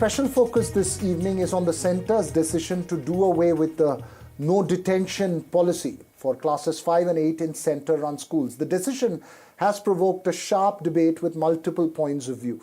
special focus this evening is on the centre's decision to do away with the no detention policy for classes 5 and 8 in centre-run schools. The decision has provoked a sharp debate with multiple points of view.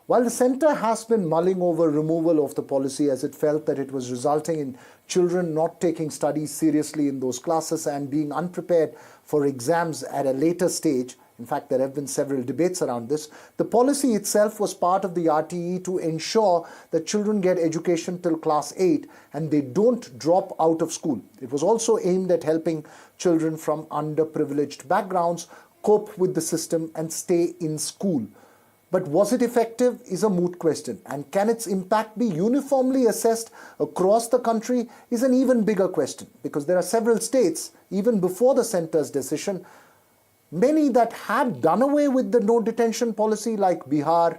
While the centre has been mulling over removal of the policy as it felt that it was resulting in children not taking studies seriously in those classes and being unprepared for exams at a later stage, in fact, there have been several debates around this. The policy itself was part of the RTE to ensure that children get education till class 8 and they don't drop out of school. It was also aimed at helping children from underprivileged backgrounds cope with the system and stay in school. But was it effective is a moot question, and can its impact be uniformly assessed across the country is an even bigger question, because there are several states, even before the centre's decision, many that had done away with the no detention policy, like Bihar,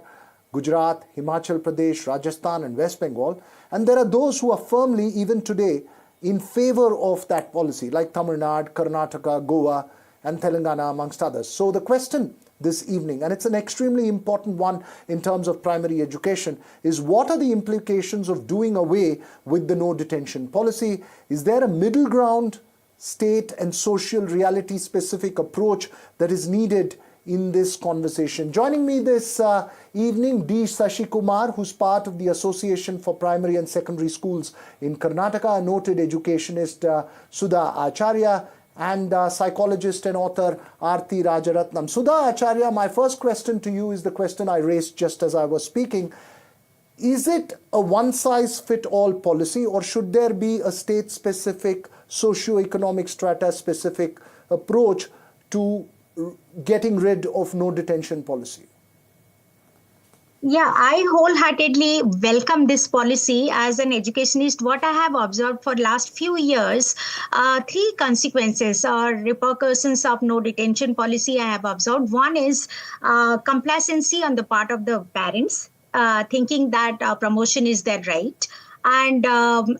Gujarat, Himachal Pradesh, Rajasthan and West Bengal, and there are those who are firmly, even today, in favor of that policy, like Tamil Nadu, Karnataka, Goa and Telangana, amongst others. So the question this evening, and it's an extremely important one in terms of primary education, is what are the implications of doing away with the no detention policy? Is there a middle ground, state and social reality specific approach that is needed in this conversation? Joining me this evening, D. Sashi Kumar, who's part of the Association for Primary and Secondary Schools in Karnataka, a noted educationist Sudha Acharya, and psychologist and author Aarti Rajaratnam. Sudha Acharya, my first question to you is the question I raised just as I was speaking. Is it a one-size-fit-all policy, or should there be a state-specific, socio-economic strata-specific approach to getting rid of no detention policy? Yeah, I wholeheartedly welcome this policy. As an educationist, what I have observed for last few years, three consequences or repercussions of no detention policy I have observed. One is complacency on the part of the parents, thinking that promotion is their right, and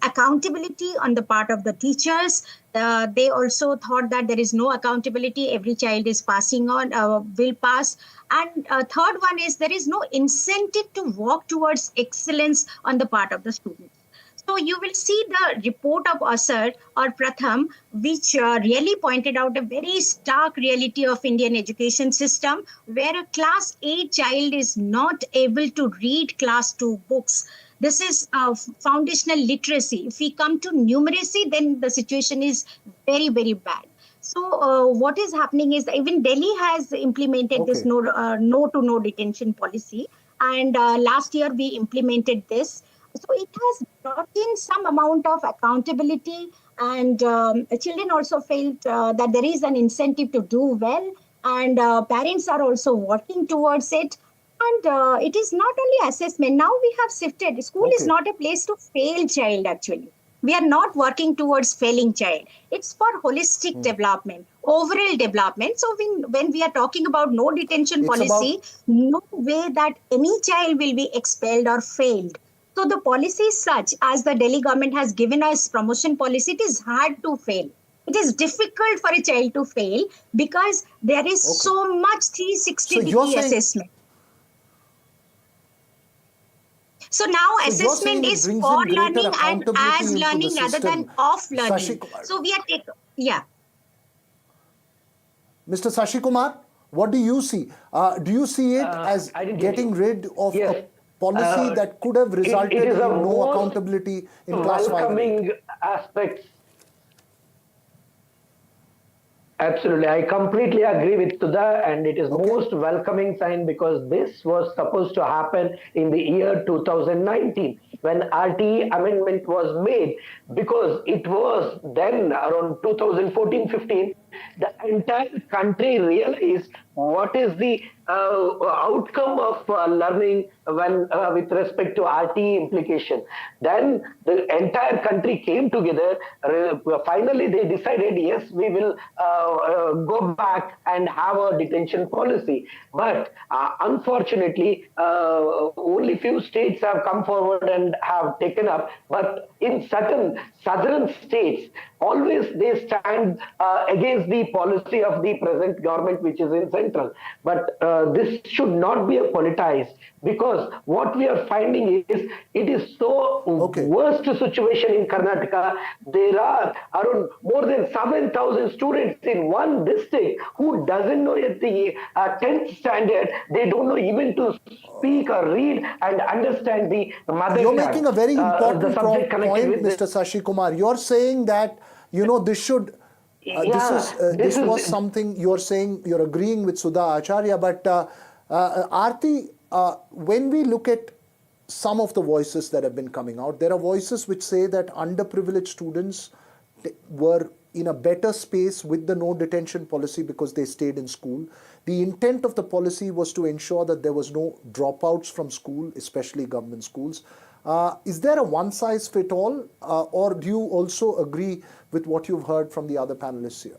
accountability on the part of the teachers. They also thought that there is no accountability. Every child is passing on, will pass. And third one is there is no incentive to work towards excellence on the part of the students. So you will see the report of Asar or Pratham, which really pointed out a very stark reality of Indian education system, where a class 8 child is not able to read class 2 books. This is foundational literacy. If we come to numeracy, then the situation is very, very bad. So what is happening is even Delhi has implemented this no to no detention policy. And last year we implemented this. So it has brought in some amount of accountability, and children also felt that there is an incentive to do well, and parents are also working towards it. And it is not only assessment. Now we have shifted. School is not a place to fail child, actually. We are not working towards failing child. It's for holistic development, overall development. So when we are talking about no detention policy, no way that any child will be expelled or failed. So the policy is such, as the Delhi government has given us promotion policy, it is hard to fail. It is difficult for a child to fail because there is so much 360-degree assessment. So now assessment is for learning and as learning rather than off learning. So we are Mr. Sashi Kumar, what do you see? Do you see it as getting rid of a policy that could have resulted in no accountability in class 5? Welcoming aspects. Absolutely. I completely agree with Sudha, and it is most welcoming sign, because this was supposed to happen in the year 2019 when RTE amendment was made, because it was then around 2014-15, the entire country realized what is the outcome of learning when with respect to RTE implication. Then the entire country came together. Finally, they decided, yes, we will go back and have a detention policy. But unfortunately, only few states have come forward and have taken up. But in certain southern states, always they stand against the policy of the present government, which is in central. But this should not be a politicized, because what we are finding is it is so worst situation in Karnataka. There are around more than 7,000 students in one district who doesn't know at the 10th standard. They don't know even to speak or read and understand the mother You're tongue. making a very important point, Mr. Sashi Kumar. You're saying that, this should, this was something you're saying, you're agreeing with Sudha Acharya, but Aarti, when we look at some of the voices that have been coming out, there are voices which say that underprivileged students were in a better space with the no detention policy because they stayed in school. The intent of the policy was to ensure that there was no dropouts from school, especially government schools. Is there a one-size-fits-all, or do you also agree with what you've heard from the other panelists here?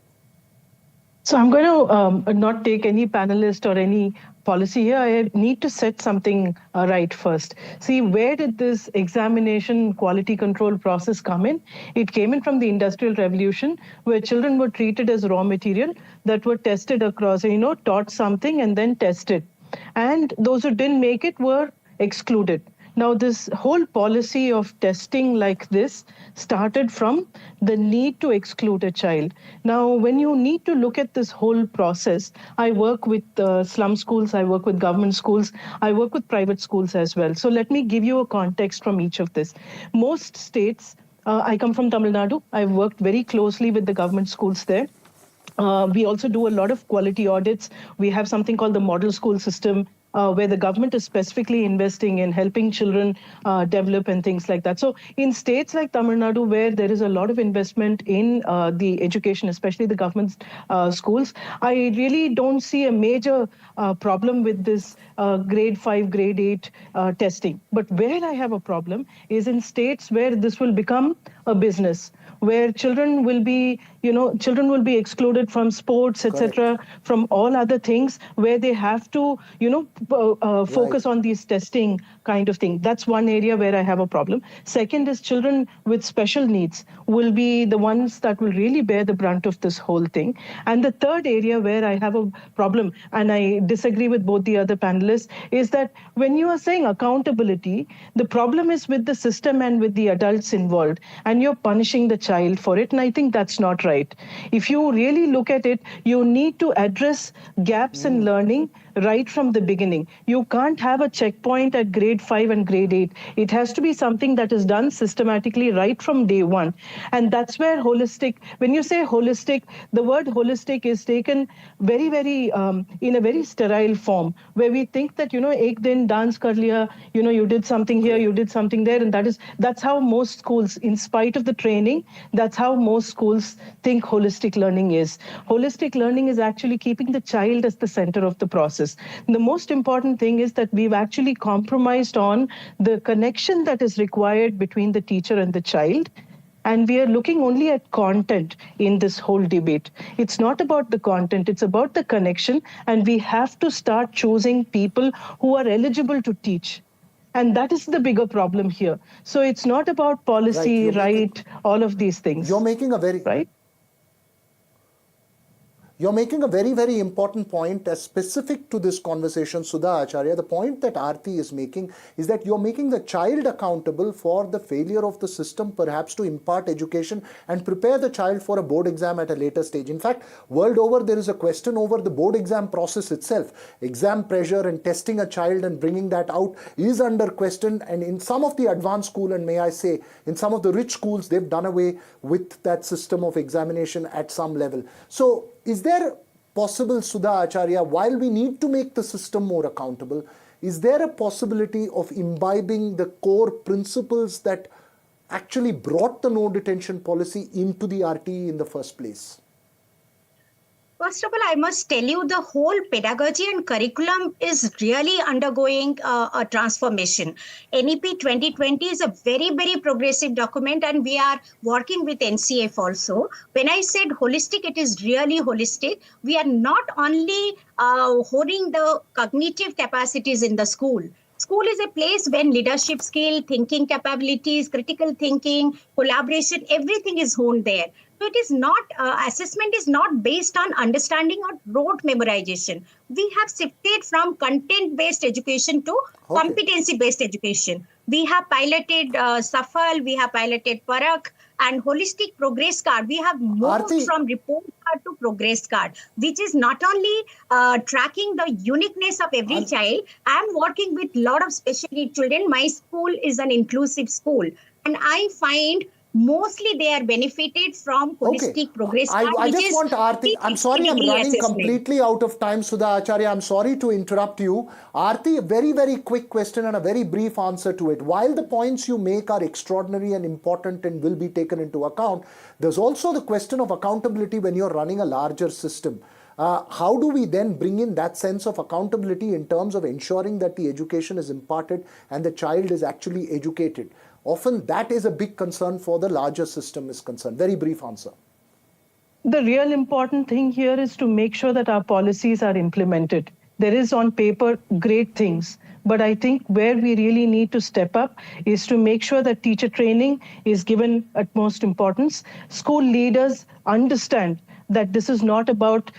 So I'm going to not take any panelist or any policy here. I need to set something right first. See, where did this examination quality control process come in? It came in from the Industrial Revolution, where children were treated as raw material that were tested across, taught something and then tested. And those who didn't make it were excluded. Now, this whole policy of testing like this started from the need to exclude a child. Now, when you need to look at this whole process, I work with slum schools, I work with government schools, I work with private schools as well. So let me give you a context from each of this. Most states, I come from Tamil Nadu, I've worked very closely with the government schools there. We also do a lot of quality audits. We have something called the model school system, where the government is specifically investing in helping children develop and things like that. So in states like Tamil Nadu, where there is a lot of investment in the education, especially the government schools, I really don't see a major problem with this grade 5, grade 8 testing. But where I have a problem is in states where this will become a business, where children will be excluded from sports, etc., from all other things, where they have to, focus on these testing kind of thing. That's one area where I have a problem. Second is children with special needs will be the ones that will really bear the brunt of this whole thing. And the third area where I have a problem, and I disagree with both the other panelists, is that when you are saying accountability, the problem is with the system and with the adults involved, and you're punishing the child for it. And I think that's not right. If you really look at it, you need to address gaps in learning right from the beginning. You can't have a checkpoint at grade 5 and grade 8. It has to be something that is done systematically right from day one. And that's where holistic, when you say holistic, the word holistic is taken very, very, in a very sterile form, where we think that, ek din dance kar liya, you did something here, you did something there. And that's how most schools, in spite of the training, that's how most schools think holistic learning is. Holistic learning is actually keeping the child as the center of the process. The most important thing is that we've actually compromised on the connection that is required between the teacher and the child. And we are looking only at content in this whole debate. It's not about the content, it's about the connection. And we have to start choosing people who are eligible to teach. And that is the bigger problem here. So it's not about policy, all of these things. You're making a very... Right? You're making a very, very important point as specific to this conversation, Sudha Acharya. The point that Aarti is making is that you're making the child accountable for the failure of the system, perhaps to impart education and prepare the child for a board exam at a later stage. In fact, world over, there is a question over the board exam process itself. Exam pressure and testing a child and bringing that out is under question. And in some of the advanced school, and may I say, in some of the rich schools, they've done away with that system of examination at some level. So, is there possible, Sudha Acharya, while we need to make the system more accountable, is there a possibility of imbibing the core principles that actually brought the no detention policy into the RTE in the first place? First of all, I must tell you the whole pedagogy and curriculum is really undergoing a transformation. NEP 2020 is a very, very progressive document, and we are working with NCF also. When I said holistic, it is really holistic. We are not only honing the cognitive capacities in the school. School is a place when leadership skill, thinking capabilities, critical thinking, collaboration, everything is honed there. So it is not, assessment is not based on understanding or rote memorization. We have shifted from content-based education to competency-based education. We have piloted Safal, we have piloted Parak, and holistic progress card. We have moved Aarti, from report card to progress card, which is not only tracking the uniqueness of every child. I am working with a lot of special needs children. My school is an inclusive school, and I find mostly they are benefited from holistic progress card, I which just is want Aarti, I'm sorry, I'm running assessment. completely out of time, Sudha Acharya. I'm sorry to interrupt you. Aarti, a very, very quick question and a very brief answer to it. While the points you make are extraordinary and important and will be taken into account, there's also the question of accountability when you're running a larger system. How do we then bring in that sense of accountability in terms of ensuring that the education is imparted and the child is actually educated? Often that is a big concern for the larger system is concerned. Very brief answer. The real important thing here is to make sure that our policies are implemented. There is on paper great things, but I think where we really need to step up is to make sure that teacher training is given utmost importance. School leaders understand that this is not about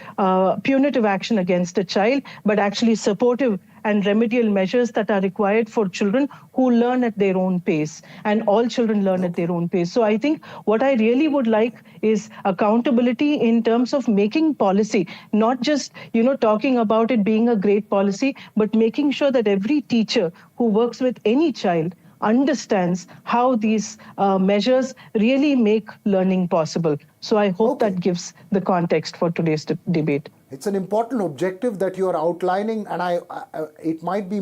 punitive action against a child, but actually supportive and remedial measures that are required for children who learn at their own pace, and all children learn at their own pace. So I think what I really would like is accountability in terms of making policy, not just talking about it being a great policy, but making sure that every teacher who works with any child understands how these measures really make learning possible. So I hope that gives the context for today's debate. It's an important objective that you are outlining, and it might be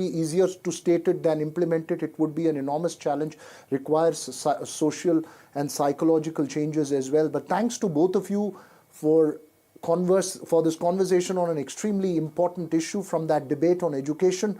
easier to state it than implement it. It would be an enormous challenge, requires social and psychological changes as well. But thanks to both of you for this conversation on an extremely important issue from that debate on education.